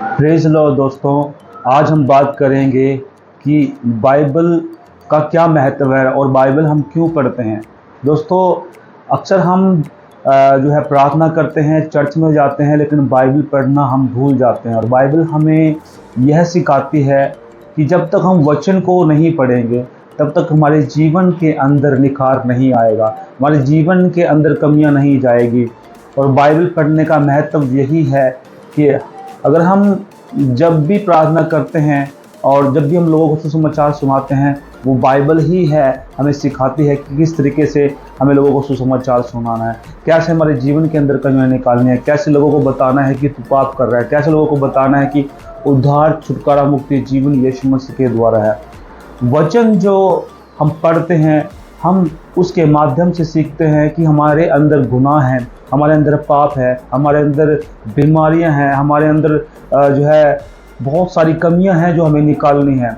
Praise Lord दोस्तों, आज हम बात करेंगे कि बाइबल का क्या महत्व है और बाइबल हम क्यों पढ़ते हैं। दोस्तों, अक्सर हम जो है प्रार्थना करते हैं, चर्च में जाते हैं, लेकिन बाइबल पढ़ना हम भूल जाते हैं। और बाइबल हमें यह सिखाती है कि जब तक हम वचन को नहीं पढ़ेंगे, तब तक हमारे जीवन के अंदर निखार नहीं आएगा, हमारे जीवन के अंदर कमियां नहीं जाएगी। और बाइबल पढ़ने का महत्व यही है कि अगर हम जब भी प्रार्थना करते हैं और जब भी हम लोगों को सुसमाचार सुनाते हैं, वो बाइबल ही है हमें सिखाती है कि किस तरीके से हमें लोगों को सुसमाचार सुनाना है, कैसे हमारे जीवन के अंदर कमियां निकालनी है, कैसे लोगों को बताना है कि तू पाप कर रहा है, कैसे लोगों को बताना है कि उद्धार, छुटकारा, मुक्ति, जीवन यीशु मसीह के द्वारा है। वचन जो हम पढ़ते हैं, हम उसके माध्यम से सीखते हैं कि हमारे अंदर गुनाह है, हमारे अंदर पाप है, हमारे अंदर बीमारियां हैं, हमारे अंदर जो है बहुत सारी कमियां हैं जो हमें निकालनी है।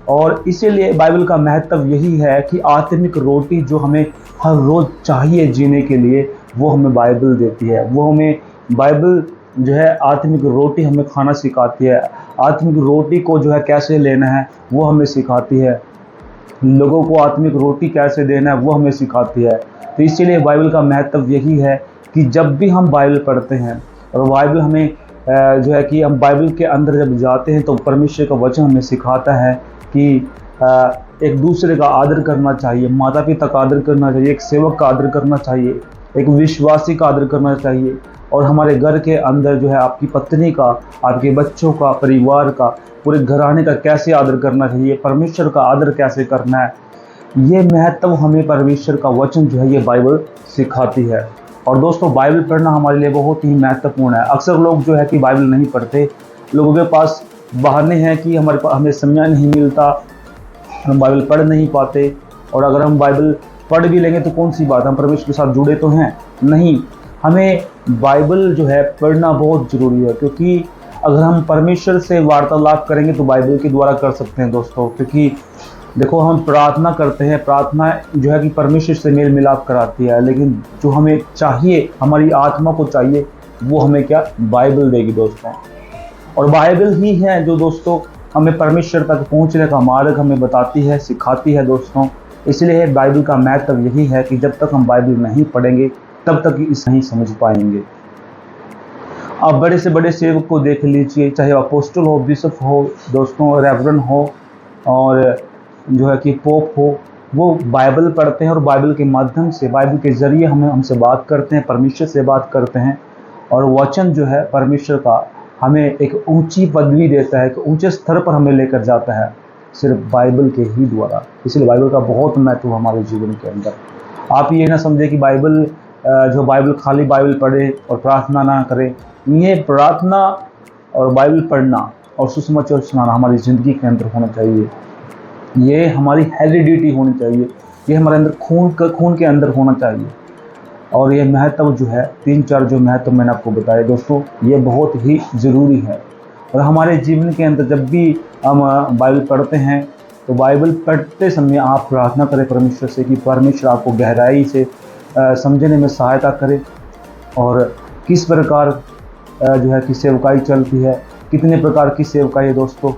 और इसीलिए बाइबल का महत्व यही है कि आत्मिक रोटी जो हमें हर रोज़ चाहिए जीने के लिए, वो हमें बाइबल देती है। वो हमें बाइबल जो है आत्मिक रोटी हमें खाना सिखाती है। आत्मिक रोटी को जो है कैसे लेना है वो हमें सिखाती है। लोगों को आत्मिक रोटी कैसे देना है वो हमें सिखाती है। तो इसीलिए बाइबल का महत्व यही है कि जब भी हम बाइबल पढ़ते हैं और बाइबल हमें जो है कि हम बाइबल के अंदर जब जाते हैं तो परमेश्वर का वचन हमें सिखाता है कि एक दूसरे का आदर करना चाहिए, माता पिता का आदर करना चाहिए, एक सेवक का आदर करना चाहिए, एक विश्वासी का आदर करना चाहिए। और हमारे घर के अंदर जो है आपकी पत्नी का, आपके बच्चों का, परिवार का, पूरे घराने का कैसे आदर करना चाहिए, परमेश्वर का आदर कैसे करना है, ये महत्व हमें परमेश्वर का वचन जो है ये बाइबल सिखाती है। और दोस्तों, बाइबल पढ़ना हमारे लिए बहुत ही महत्वपूर्ण है। अक्सर लोग जो है कि बाइबल नहीं पढ़ते, लोगों के पास बहाने हैं कि हमें समय नहीं मिलता, हम बाइबल पढ़ नहीं पाते। और अगर हम बाइबल पढ़ भी लेंगे तो कौन सी बात, हम परमेश्वर के साथ जुड़े तो हैं नहीं। हमें बाइबल जो है पढ़ना बहुत ज़रूरी है, क्योंकि अगर हम परमेश्वर से वार्तालाप करेंगे तो बाइबल के द्वारा कर सकते हैं दोस्तों। क्योंकि देखो, हम प्रार्थना करते हैं, प्रार्थना जो है कि परमेश्वर से मेल मिलाप कराती है, लेकिन जो हमें चाहिए, हमारी आत्मा को चाहिए, वो हमें क्या, बाइबल देगी दोस्तों। और बाइबल ही है जो दोस्तों हमें परमेश्वर तक पहुंचने का मार्ग हमें बताती है, सिखाती है दोस्तों। इसलिए बाइबल का महत्व यही है कि जब तक हम बाइबल नहीं पढ़ेंगे तब तक इसे नहीं समझ पाएंगे। आप बड़े से बड़े सेवक को देख लीजिए, चाहे अपोस्टल हो, बिशप हो दोस्तों, रेवरेंड हो, और जो है कि पोप हो, वो बाइबल पढ़ते हैं और बाइबल के माध्यम से, बाइबल के ज़रिए हमसे बात करते हैं, परमेश्वर से बात करते हैं। और वचन जो है परमेश्वर का हमें एक ऊंची पदवी देता है, एक ऊंचे स्तर पर हमें लेकर जाता है, सिर्फ बाइबल के ही द्वारा। इसलिए बाइबल का बहुत महत्व हमारे जीवन के अंदर। आप ये ना समझे कि बाइबल जो बाइबल खाली बाइबल पढ़े और प्रार्थना ना करे। ये प्रार्थना और बाइबल पढ़ना और सुसमाचार सुनाना हमारी ज़िंदगी के अंदर होना चाहिए। ये हमारी हेरिडिटी होनी चाहिए, ये हमारे अंदर खून के अंदर होना चाहिए। और ये महत्व जो है, 3-4 जो महत्व मैंने आपको बताया दोस्तों, ये बहुत ही ज़रूरी है। और हमारे जीवन के अंदर जब भी हम बाइबल पढ़ते हैं तो बाइबल पढ़ते समय आप प्रार्थना करें परमेश्वर से कि परमेश्वर आपको गहराई से समझने में सहायता करे, और किस प्रकार जो है कि सेवकाई चलती है, कितने प्रकार की सेवकाई है दोस्तों,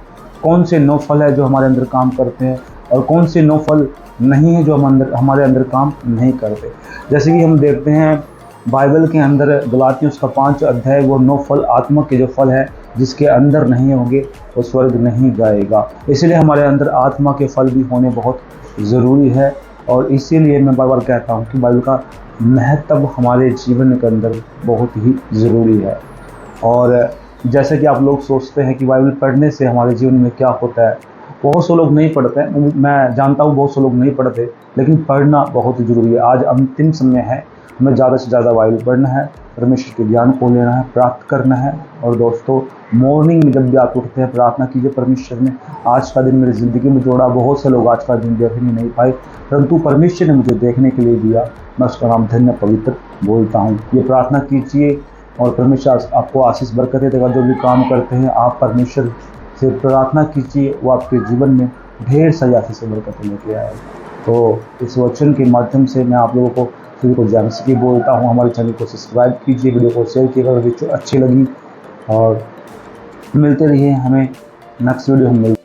कौन से नौफल है जो हमारे अंदर काम करते हैं और कौन से नौफल नहीं है जो हमारे अंदर काम नहीं करते। जैसे कि हम देखते हैं बाइबल के अंदर गलातियों का 5 अध्याय, वो नौफल आत्मा के जो फल है जिसके अंदर नहीं होंगे वो स्वर्ग नहीं जाएगा। इसलिए हमारे अंदर आत्मा के फल भी होने बहुत ज़रूरी है। और इसीलिए मैं बार बार कहता हूँ कि बाइबल का महत्व हमारे जीवन के अंदर बहुत ही ज़रूरी है। और जैसे कि आप लोग सोचते हैं कि बाइबल पढ़ने से हमारे जीवन में क्या होता है, बहुत से लोग नहीं पढ़ते हैं, मैं जानता हूँ बहुत से लोग नहीं पढ़ते, लेकिन पढ़ना बहुत ज़रूरी है। आज अंतिम समय है, हमें ज़्यादा से ज़्यादा बाइबल पढ़ना है, परमेश्वर के ज्ञान को लेना है, प्राप्त करना है। और दोस्तों, मॉर्निंग में जब भी आप उठते हैं प्रार्थना कीजिए, परमेश्वर ने आज का दिन मेरी ज़िंदगी में जोड़ा। बहुत से लोग आज का दिन देखने नहीं पाए, परंतु परमेश्वर ने मुझे देखने के लिए दिया, मैं उसका नाम धन्य पवित्र बोलता हूँ। ये प्रार्थना कीजिए और परमेश्वर आपको आशीष बरकतें देगा। जो भी काम करते हैं आप परमेश्वर से प्रार्थना कीजिए, वो आपके जीवन में ढेर सारी आशीष बरकतें लेके आए। तो इस वचन के माध्यम से मैं आप लोगों को सभी को जय मसीह की बोलता हूँ। हमारे चैनल को सब्सक्राइब कीजिए, वीडियो को शेयर कीजिएगा, वीडियो अच्छी लगी। और मिलते रहिए, हमें नेक्स्ट वीडियो हम मिलते